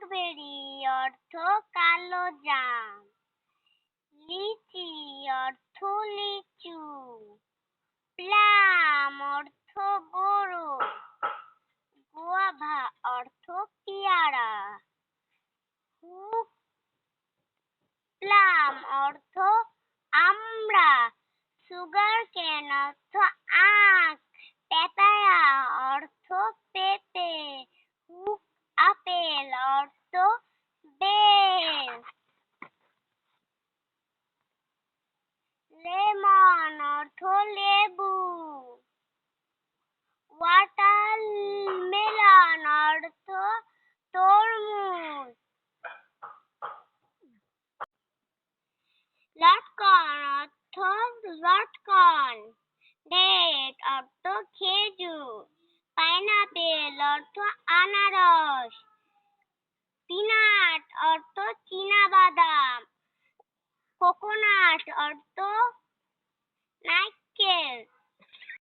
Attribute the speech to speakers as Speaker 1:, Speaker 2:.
Speaker 1: blackberry অর্থ কালো জাম, লিচি অর্থ লিচু, প্লাম অর্থ বরই, গুয়াভা অর্থ পেয়ারা, প্লাম অর্থ আমড়া, সুগারকেন অর্থ আখ, পেপায়া অর্থ পেঁপে, আপেল অর্থ বেল, লেমন অর্থ লেবু, ওয়াটারমেলন অর্থ তরমুজ, লটকন অর্থ লটকন, ডেট অর্থ খেজুর, পাইনাপেল অর্থ আনারস, পিনাট অর্থ চীনাবাদাম, কোকোনাট অর্থ